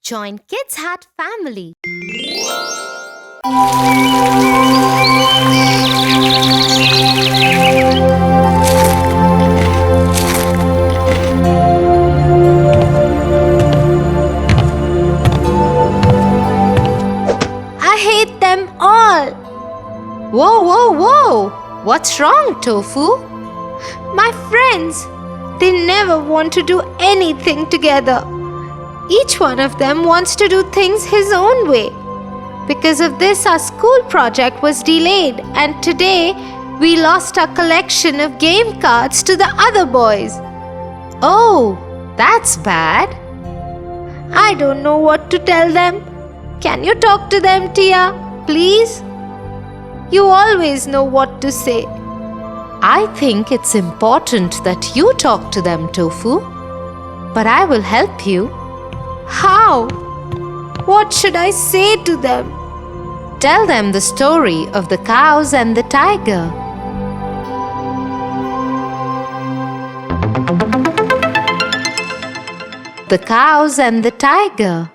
Join Kids Hut family. I hate them all. Whoa, whoa, whoa! What's wrong, Tofu? My friends, they never want to do anything together. Each one of them wants to do things his own way. Because of this, our school project was delayed, and today we lost our collection of game cards to the other boys. Oh, that's bad. I don't know what to tell them. Can you talk to them, Tia, please? You always know what to say. I think it's important that you talk to them, Tofu. But I will help you. How? What should I say to them? Tell them the story of the cows and the tiger. The cows and the tiger.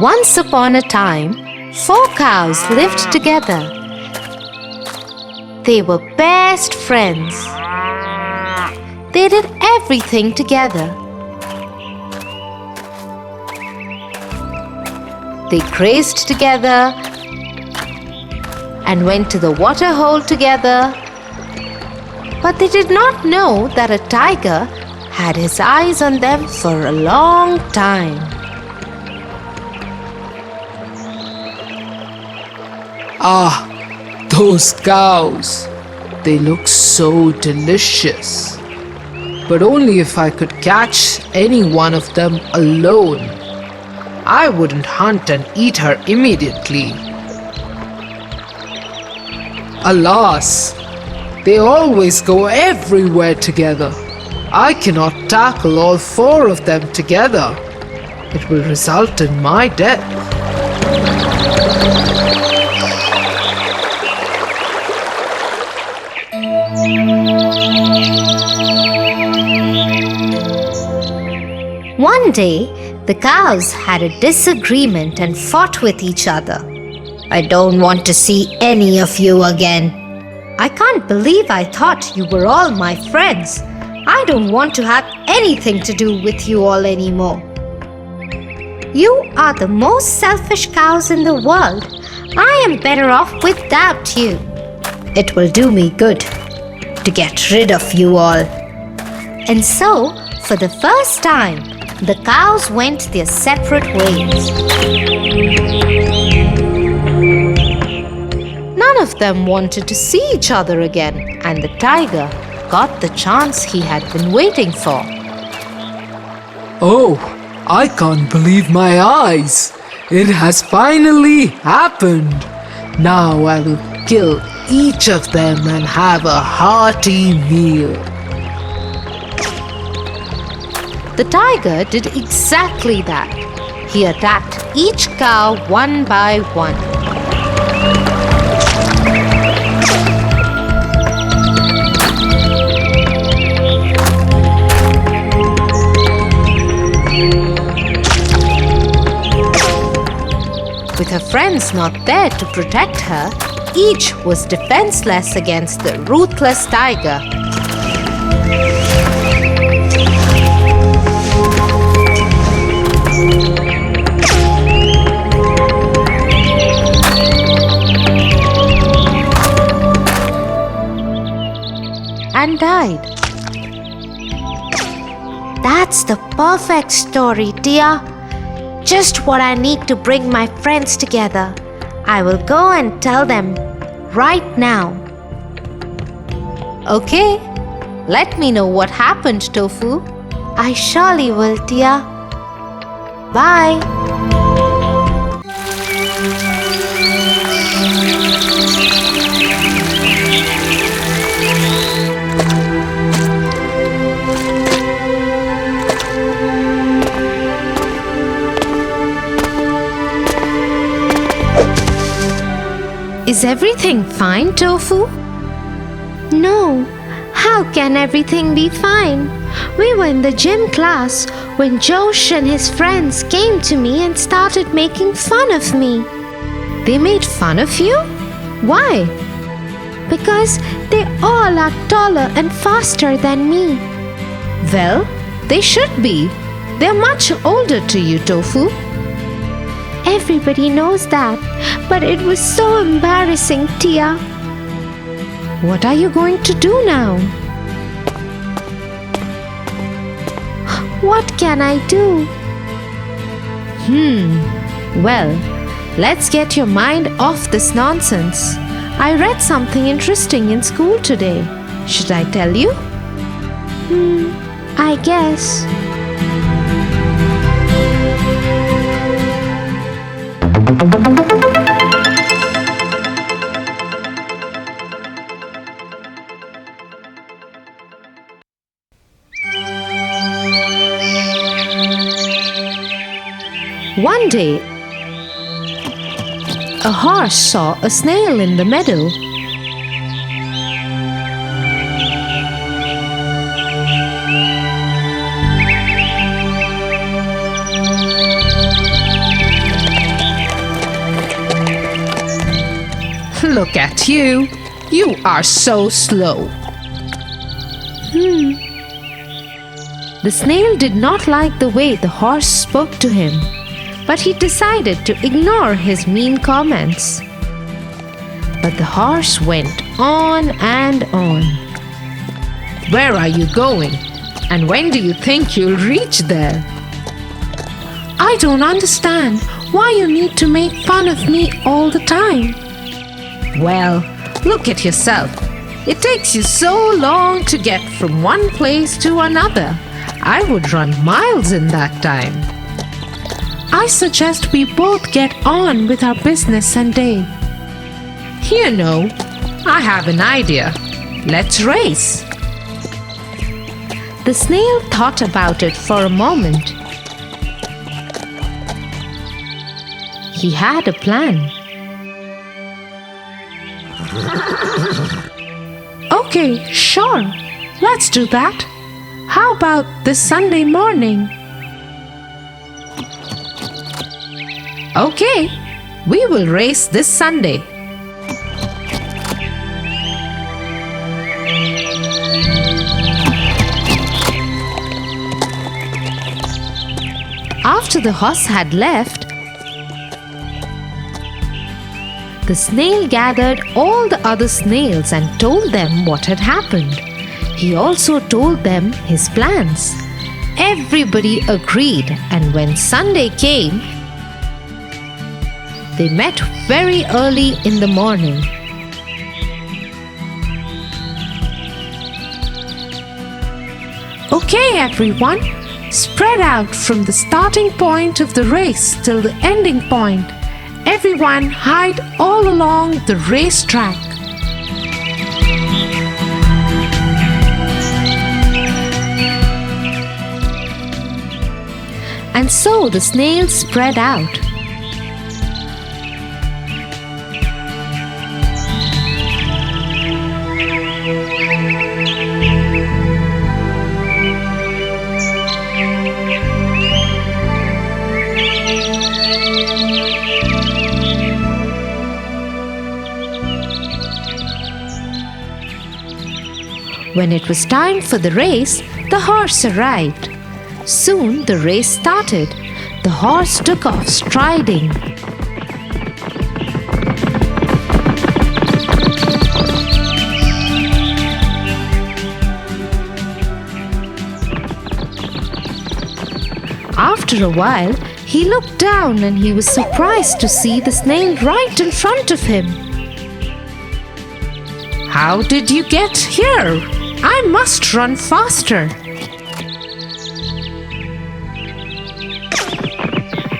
Once upon a time, 4 cows lived together. They were best friends. They did everything together. They grazed together and went to the water hole together. But they did not know that a tiger had his eyes on them for a long time. Ah, those cows. They look so delicious. But only if I could catch any one of them alone. I wouldn't hunt and eat her immediately. Alas, they always go everywhere together. I cannot tackle all 4 of them together. It will result in my death. One day, the cows had a disagreement and fought with each other. I don't want to see any of you again. I can't believe I thought you were all my friends. I don't want to have anything to do with you all anymore. You are the most selfish cows in the world. I am better off without you. It will do me good to get rid of you all. And so, for the first time, the cows went their separate ways. None of them wanted to see each other again, and the tiger got the chance he had been waiting for. Oh, I can't believe my eyes. It has finally happened. Now I will kill each of them and have a hearty meal. The tiger did exactly that. He attacked each cow one by one. With her friends not there to protect her, each was defenseless against the ruthless tiger. And died. That's the perfect story, Tia. Just what I need to bring my friends together. I will go and tell them right now. Okay, let me know what happened, Tofu. I surely will, Tia. Bye. Is everything fine, Tofu? No, How can everything be fine? We were in the gym class when Josh and his friends came to me and started making fun of me. They made fun of you? Why? Because they all are taller and faster than me. Well, they should be. They're much older to you, Tofu. Everybody knows that, but it was so embarrassing, Tia. What are you going to do now? What can I do? Well, let's get your mind off this nonsense. I read something interesting in school today. Should I tell you? I guess. One day, a horse saw a snail in the meadow. Look at you. You are so slow. The snail did not like the way the horse spoke to him, but he decided to ignore his mean comments. But the horse went on and on. Where are you going? And when do you think you'll reach there? I don't understand why you need to make fun of me all the time. Well, look at yourself. It takes you so long to get from one place to another. I would run miles in that time. I suggest we both get on with our business and day. You know, I have an idea. Let's race. The snail thought about it for a moment. He had a plan. Okay, sure. Let's do that. How about this Sunday morning? Okay, we will race this Sunday. After the horse had left, the snail gathered all the other snails and told them what had happened. He also told them his plans. Everybody agreed, and when Sunday came, they met very early in the morning. Okay, everyone, spread out from the starting point of the race till the ending point. Everyone hide all along the racetrack. And so the snails spread out. When it was time for the race, the horse arrived. Soon the race started. The horse took off striding. After a while, he looked down and he was surprised to see the snail right in front of him. How did you get here? I must run faster.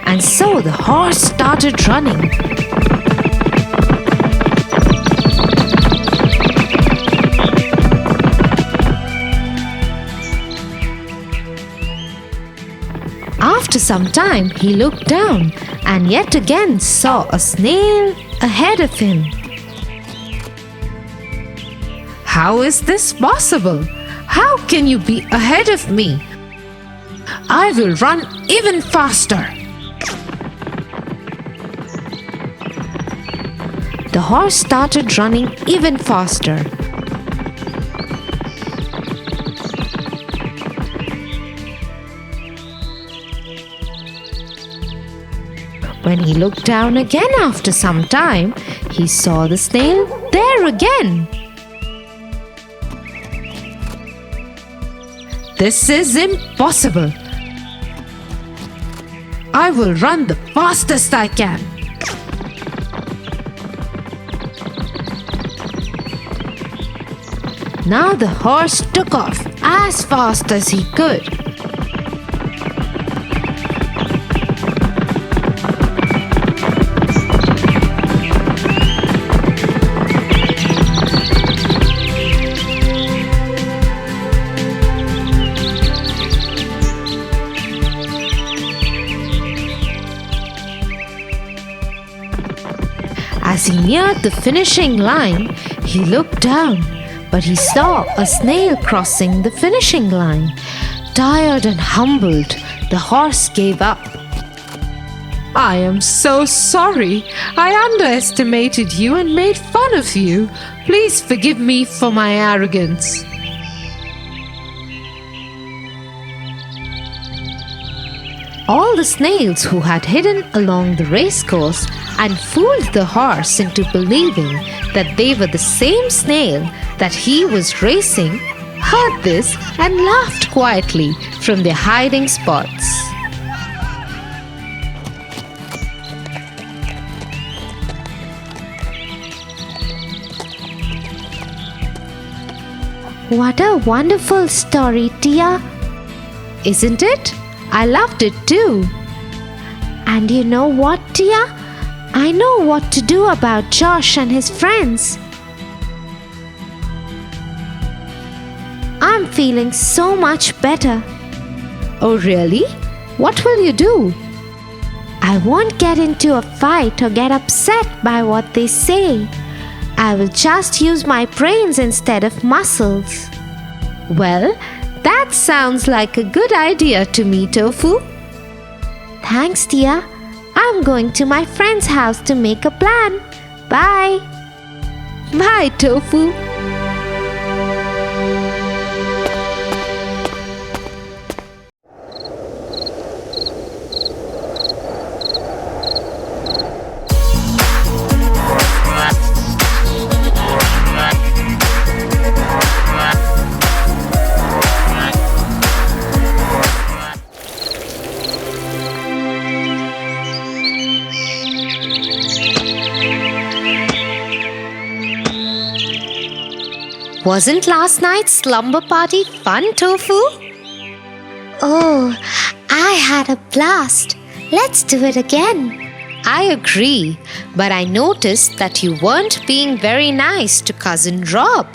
And so the horse started running. After some time, he looked down and yet again saw a snail ahead of him. How is this possible? How can you be ahead of me? I will run even faster. The horse started running even faster. When he looked down again after some time, he saw the snail there again. This is impossible. I will run the fastest I can. Now the horse took off as fast as he could. As he neared the finishing line, he looked down, but he saw a snail crossing the finishing line. Tired and humbled, the horse gave up. I am so sorry. I underestimated you and made fun of you. Please forgive me for my arrogance. All the snails who had hidden along the racecourse and fooled the horse into believing that they were the same snail that he was racing heard this and laughed quietly from their hiding spots. What a wonderful story, Tia! Isn't it? I loved it too. And you know what, Tia? I know what to do about Josh and his friends. I'm feeling so much better. Oh, really? What will you do? I won't get into a fight or get upset by what they say. I will just use my brains instead of muscles. Well, that sounds like a good idea to me, Tofu. Thanks, Tia. I'm going to my friend's house to make a plan. Bye. Bye, Tofu. Wasn't last night's slumber party fun, Tofu? Oh, I had a blast. Let's do it again. I agree, but I noticed that you weren't being very nice to Cousin Rob.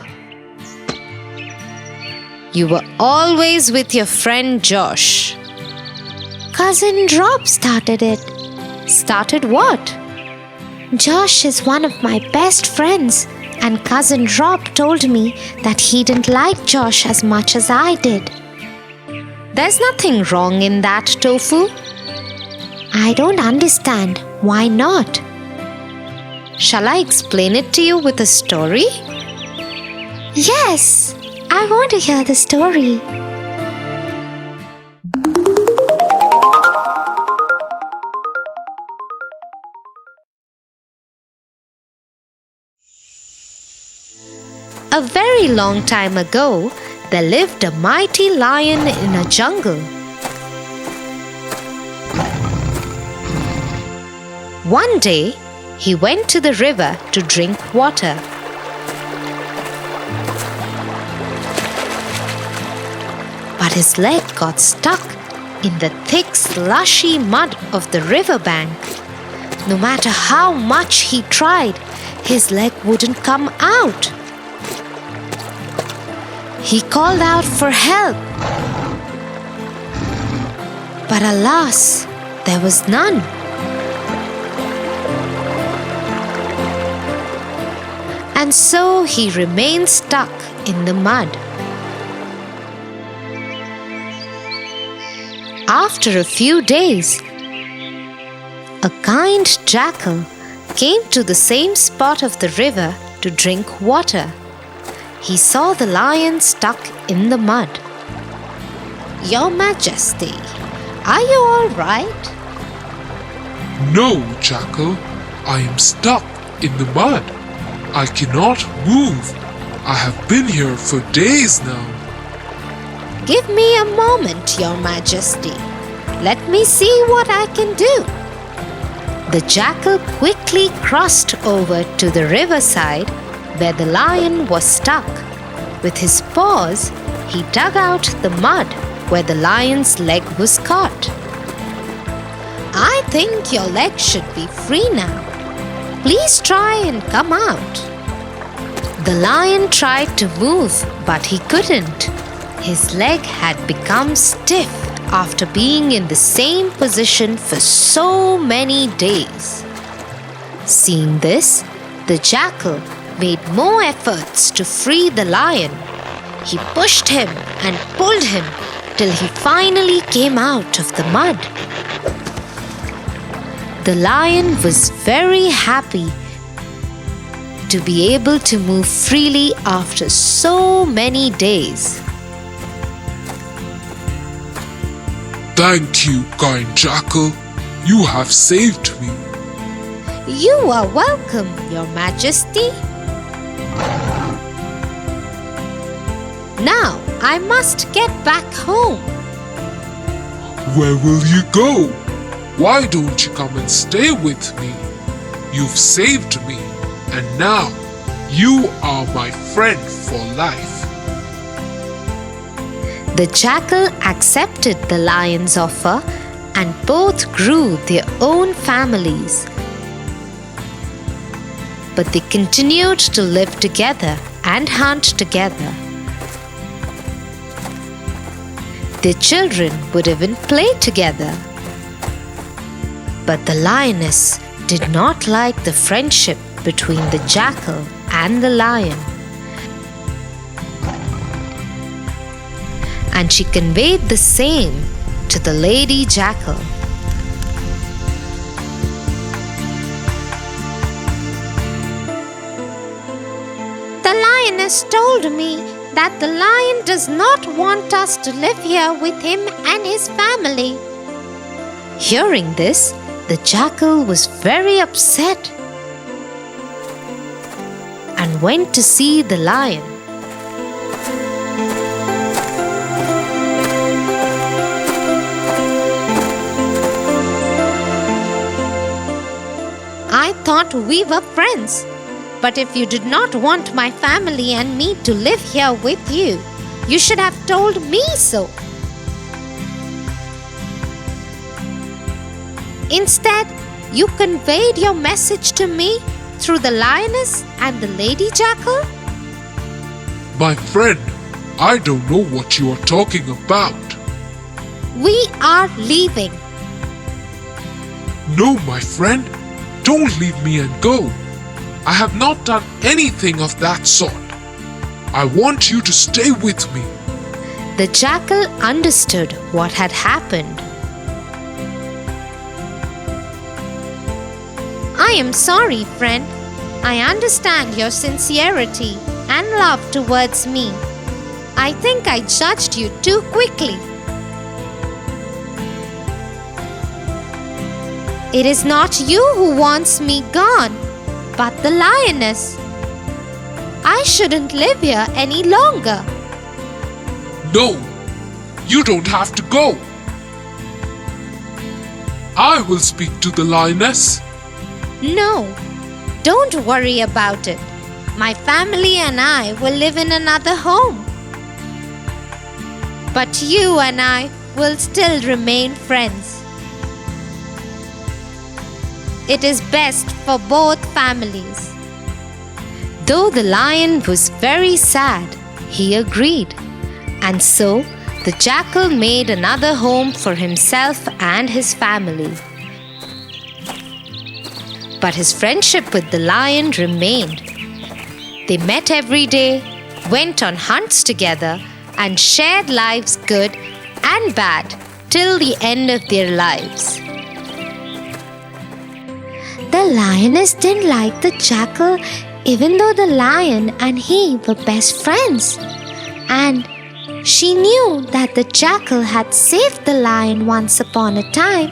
You were always with your friend Josh. Cousin Rob started it. Started what? Josh is one of my best friends, and Cousin Rob told me that he didn't like Josh as much as I did. There's nothing wrong in that, Tofu. I don't understand. Why not? Shall I explain it to you with a story? Yes, I want to hear the story. A very long time ago, there lived a mighty lion in a jungle. One day, he went to the river to drink water. But his leg got stuck in the thick, slushy mud of the riverbank. No matter how much he tried, his leg wouldn't come out. He called out for help. But alas, there was none. And and so he remained stuck in the mud. After a few days, a kind jackal came to the same spot of the river to drink water. He saw the lion stuck in the mud. "Your Majesty, are you all right?" No, Jackal. I am stuck in the mud. I cannot move. I have been here for days now. "Give me a moment, Your Majesty. Let me see what I can do." The jackal quickly crossed over to the riverside where the lion was stuck. With his paws, he dug out the mud where the lion's leg was caught. "I think your leg should be free now. Please try and come out." The lion tried to move, but he couldn't. His leg had become stiff after being in the same position for so many days. Seeing this, the jackal made more efforts to free the lion. He pushed him and pulled him till he finally came out of the mud. The lion was very happy to be able to move freely after so many days. Thank you, kind Jackal. You have saved me. "You are welcome, Your Majesty." "Now I must get back home." Where will you go? Why don't you come and stay with me? You've saved me, and now you are my friend for life. The jackal accepted the lion's offer and both grew their own families. But they continued to live together and hunt together. Their children would even play together. But the lioness did not like the friendship between the jackal and the lion. And she conveyed the same to the lady jackal. "The lioness told me that the lion does not want us to live here with him and his family." Hearing this, the jackal was very upset and went to see the lion. "I thought we were friends, but if you did not want my family and me to live here with you, you should have told me so. Instead, you conveyed your message to me through the lioness and the lady jackal." My friend, I don't know what you are talking about. "We are leaving." No, my friend, don't leave me and go. I have not done anything of that sort. I want you to stay with me. The jackal understood what had happened. "I am sorry, friend. I understand your sincerity and love towards me. I think I judged you too quickly. It is not you who wants me gone, but the lioness. I shouldn't live here any longer." No, you don't have to go. I will speak to the lioness. "No, don't worry about it. My family and I will live in another home. But you and I will still remain friends. It is best for both families." Though the lion was very sad, he agreed. And so the jackal made another home for himself and his family. But his friendship with the lion remained. They met every day, went on hunts together, and shared lives good and bad till the end of their lives. The lioness didn't like the jackal even though the lion and he were best friends. And she knew that the jackal had saved the lion once upon a time.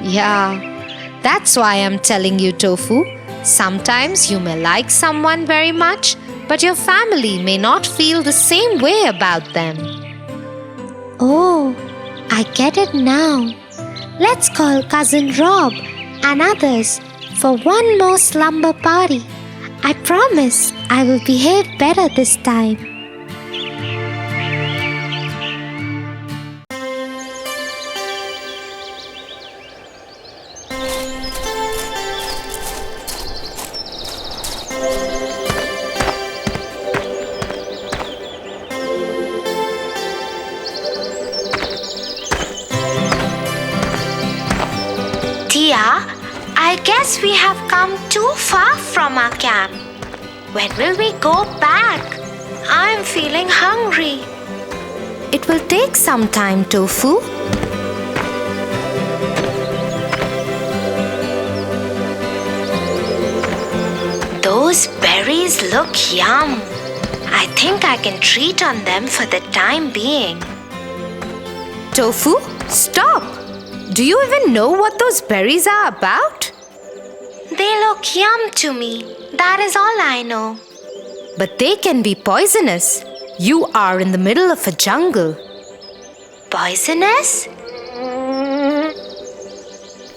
Yeah, that's why I'm telling you, Tofu. Sometimes you may like someone very much, but your family may not feel the same way about them. Oh, I get it now. Let's call Cousin Rob and others for one more slumber party. I promise I will behave better this time. Tia, I guess we have come too far from our camp. When will we go back? I'm feeling hungry. It will take some time, Tofu. Those berries look yum. I think I can treat on them for the time being. Tofu, stop! Do you even know what those berries are about? They look yum to me. That is all I know. But they can be poisonous. You are in the middle of a jungle. Poisonous?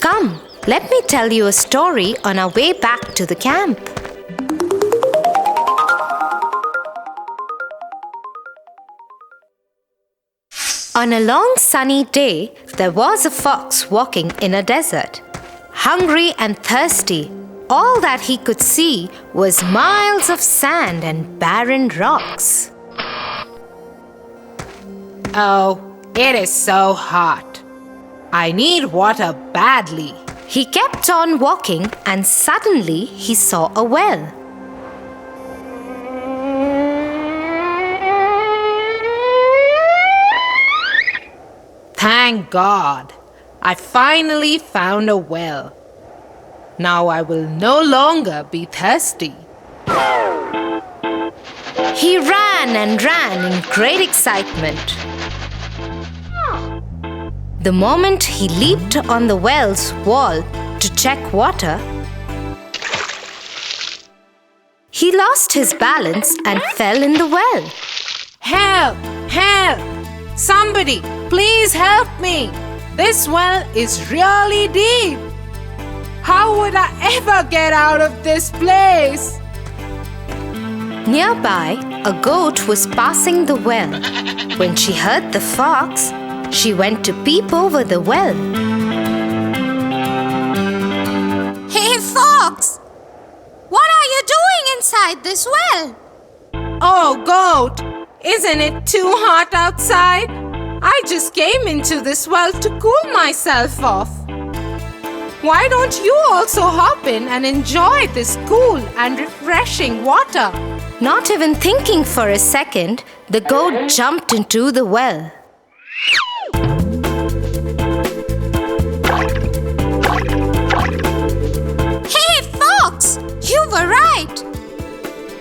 Come, let me tell you a story on our way back to the camp. On a long sunny day, there was a fox walking in a desert. Hungry and thirsty, all that he could see was miles of sand and barren rocks. Oh, it is so hot. I need water badly. He kept on walking and suddenly he saw a well. Thank God, I finally found a well. Now I will no longer be thirsty. He ran and ran in great excitement. The moment he leaped on the well's wall to check water, he lost his balance and fell in the well. Help! Help! Somebody, please help me! This well is really deep. How would I ever get out of this place? Nearby, a goat was passing the well. When she heard the fox, she went to peep over the well. Hey, Fox! What are you doing inside this well? Oh, goat! Isn't it too hot outside? I just came into this well to cool myself off. Why don't you also hop in and enjoy this cool and refreshing water? Not even thinking for a second, the goat jumped into the well. Hey, Fox! You were right.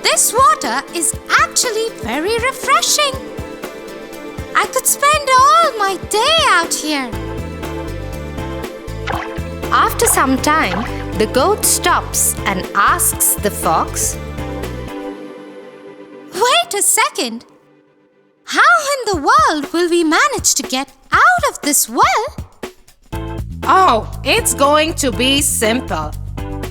This water is actually very refreshing. I could spend all my day out here. After some time, the goat stops and asks the fox, Wait a second. How in the world will we manage to get out of this well? Oh, it's going to be simple.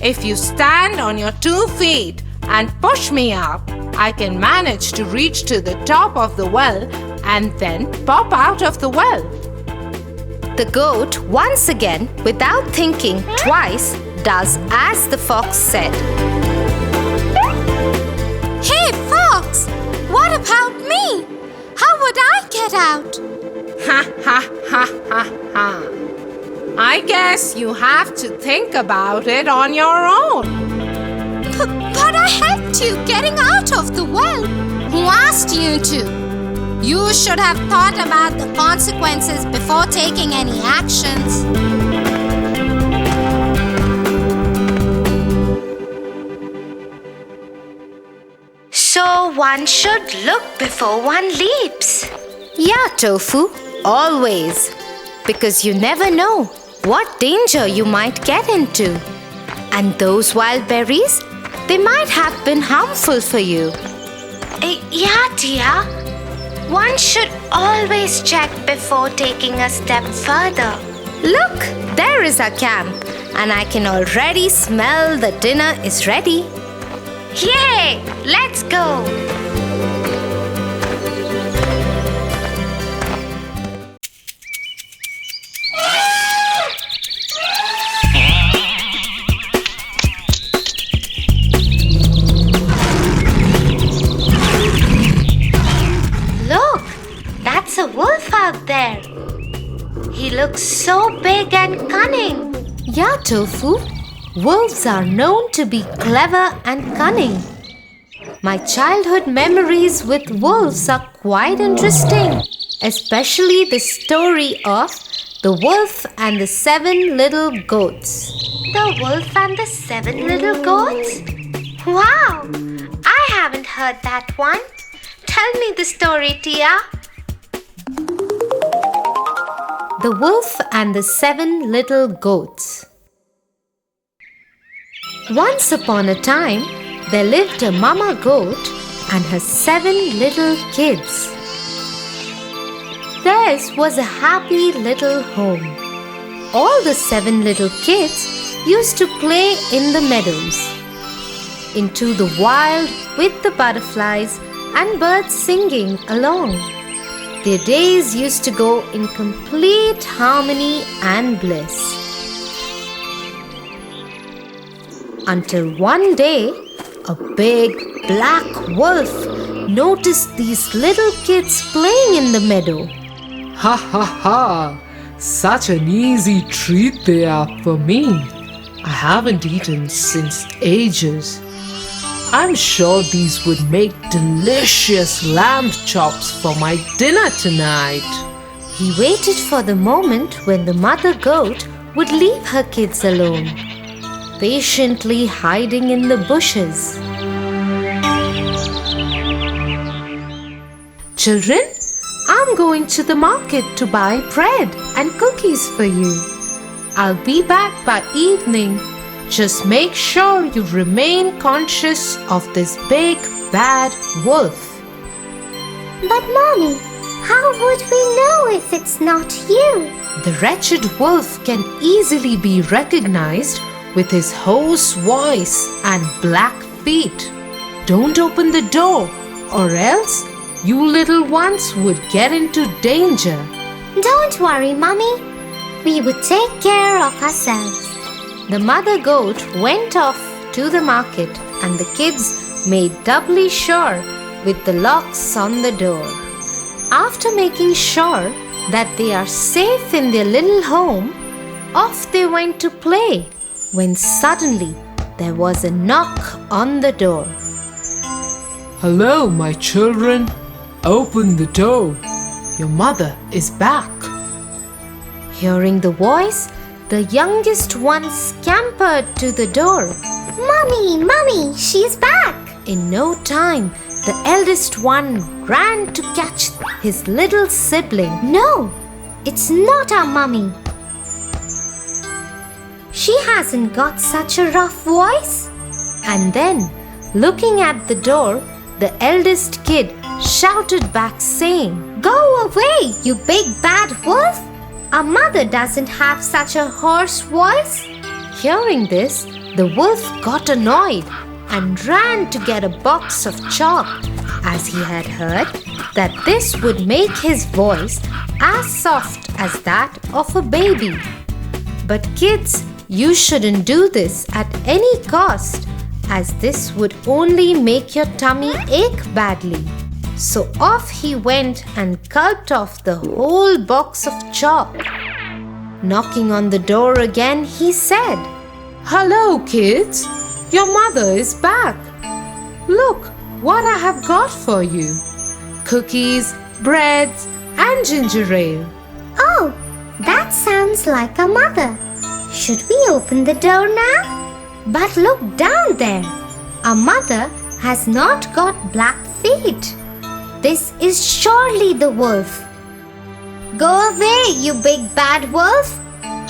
If you stand on your 2 feet and push me up, I can manage to reach to the top of the well and then pop out of the well. the goat once again, without thinking twice, does as the fox said. Hey, Fox! What about me? How would I get out? Ha ha ha ha ha. I guess you have to think about it on your own. But I helped you getting out of the well? Who asked you to? You should have thought about the consequences before taking any actions. So one should look before one leaps. Yeah, Tofu, always. Because you never know what danger you might get into. And those wild berries, they might have been harmful for you. Yeah, Tia. One should always check before taking a step further. Look, there is our camp. And I can already smell the dinner is ready. Yay! Let's go! Look, that's a wolf out there. He looks so big and cunning. Yeah, Tofu. Wolves are known to be clever and cunning. My childhood memories with wolves are quite interesting, especially the story of the wolf and the 7 little goats. The wolf and the 7 little goats? Wow! I haven't heard that one. Tell me the story, Tia. The Wolf and the 7 Little Goats. Once upon a time, there lived a mama goat and her 7 little kids. Theirs was a happy little home. All the 7 little kids used to play in the meadows, into the wild with the butterflies and birds singing along. Their days used to go in complete harmony and bliss. Until one day, a big black wolf noticed these little kids playing in the meadow. Ha ha ha! Such an easy treat they are for me. I haven't eaten since ages. I'm sure these would make delicious lamb chops for my dinner tonight. He waited for the moment when the mother goat would leave her kids alone, patiently hiding in the bushes. Children, I'm going to the market to buy bread and cookies for you. I'll be back by evening. Just make sure you remain conscious of this big bad wolf. But Mommy, how would we know if it's not you? The wretched wolf can easily be recognized with his hoarse voice and black feet. Don't open the door, or else you little ones would get into danger. Don't worry, Mommy. We would take care of ourselves. The mother goat went off to the market and the kids made doubly sure with the locks on the door. After making sure that they are safe in their little home, off they went to play when suddenly there was a knock on the door. Hello, my children. Open the door. Your mother is back. Hearing the voice, the youngest one scampered to the door. Mommy, she's back. In no time, the eldest one ran to catch his little sibling. No, it's not our Mommy. She hasn't got such a rough voice. And then, looking at the door, the eldest kid shouted back saying, Go away, you big bad wolf. Our mother doesn't have such a hoarse voice. Hearing this, the wolf got annoyed and ran to get a box of chalk, as he had heard that this would make his voice as soft as that of a baby. But kids, you shouldn't do this at any cost, as this would only make your tummy ache badly. So off he went and gulped off the whole box of chalk. Knocking on the door again, he said, Hello, kids. Your mother is back. Look what I have got for you. Cookies, breads, and ginger ale. Oh, that sounds like a mother. Should we open the door now? But look down there. A mother has not got black feet. This is surely the wolf. Go away, you big bad wolf.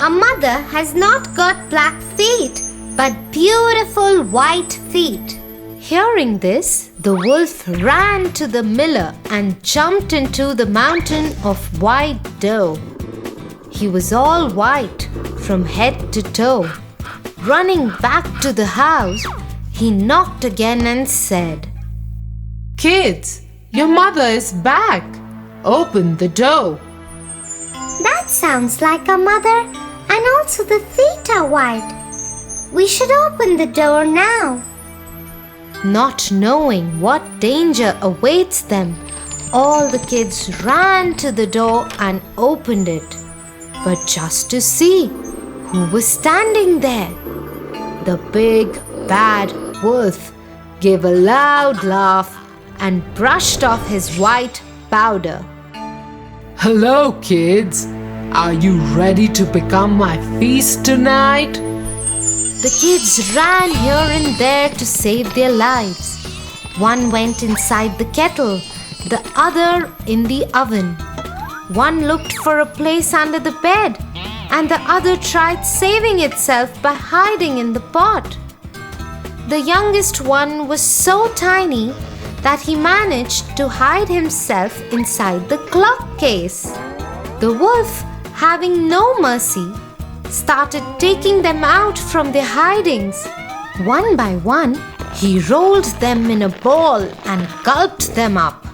A mother has not got black feet, but beautiful white feet. Hearing this, the wolf ran to the miller and jumped into the mountain of white dough. He was all white from head to toe. Running back to the house, he knocked again and said, Kids, your mother is back. Open the door. That sounds like a mother, and also the feet are white. We should open the door now. Not knowing what danger awaits them, all the kids ran to the door and opened it. But just to see who was standing there. The big bad wolf gave a loud laugh and brushed off his white powder. Hello, kids. Are you ready to become my feast tonight? The kids ran here and there to save their lives. One went inside the kettle, the other in the oven. One looked for a place under the bed, and the other tried saving itself by hiding in the pot. The youngest one was so tiny that he managed to hide himself inside the clock case. The wolf, having no mercy, started taking them out from their hidings. One by one, he rolled them in a ball and gulped them up.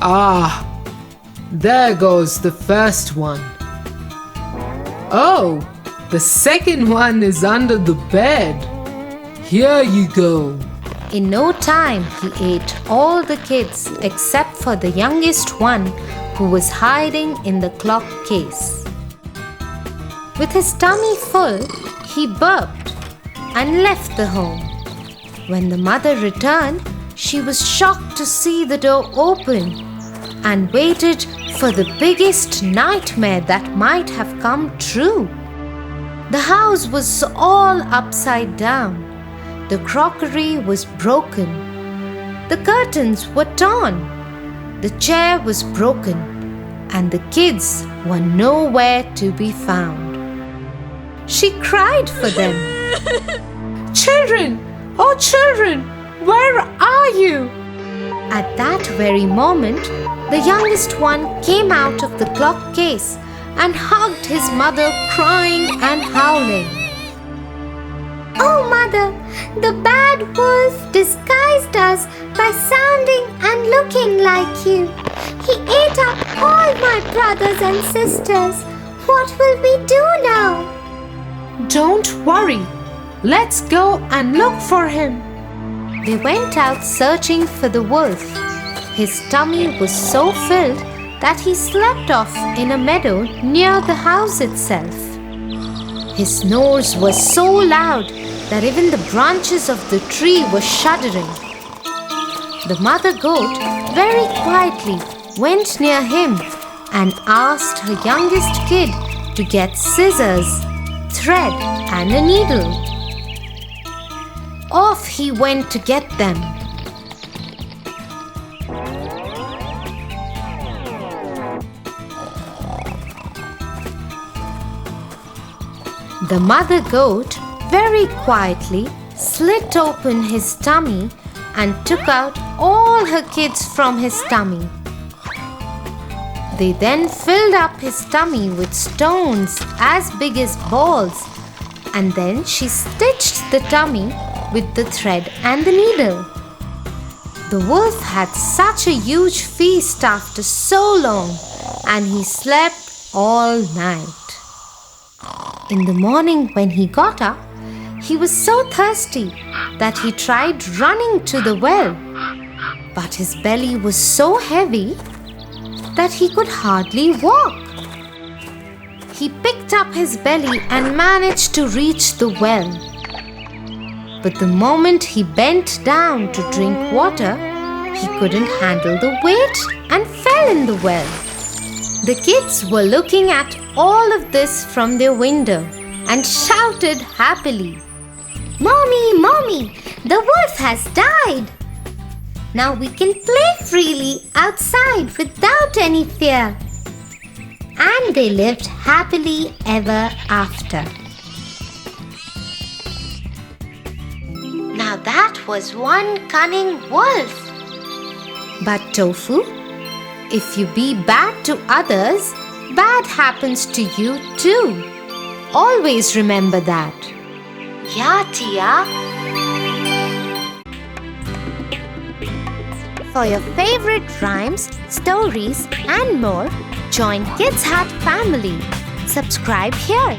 Ah, there goes the first one. Oh, the second one is under the bed. Here you go. In no time, he ate all the kids except for the youngest one who was hiding in the clock case. With his tummy full, he burped and left the home. When the mother returned, she was shocked to see the door open and waited for the biggest nightmare that might have come true. The house was all upside down. The crockery was broken. The curtains were torn. The chair was broken, and the kids were nowhere to be found. She cried for them. Children, oh children, where are you? At that very moment, the youngest one came out of the clock case and hugged his mother, crying and howling. Oh, Mother, the bad wolf disguised us by sounding and looking like you. He ate up all my brothers and sisters. What will we do now? Don't worry. Let's go and look for him. They went out searching for the wolf. His tummy was so filled that he slept off in a meadow near the house itself. His snores was so loud that even the branches of the tree were shuddering. The mother goat very quietly went near him and asked her youngest kid to get scissors, thread, and a needle. Off he went to get them. The mother goat very quietly slit open his tummy and took out all her kids from his tummy. They then filled up his tummy with stones as big as balls, and then she stitched the tummy with the thread and the needle. The wolf had such a huge feast after so long, and he slept all night. In the morning when he got up, he was so thirsty that he tried running to the well, but his belly was so heavy that he could hardly walk. He picked up his belly and managed to reach the well. But the moment he bent down to drink water, he couldn't handle the weight and fell in the well. The kids were looking at all of this from their window and shouted happily, "Mommy, Mommy, the wolf has died! Now we can play freely outside without any fear." And they lived happily ever after. Now that was one cunning wolf. But Tofu, if you be bad to others, bad happens to you too. Always remember that. Yeah, Tia. For your favorite rhymes, stories, and more, join Kids Hut family. Subscribe here.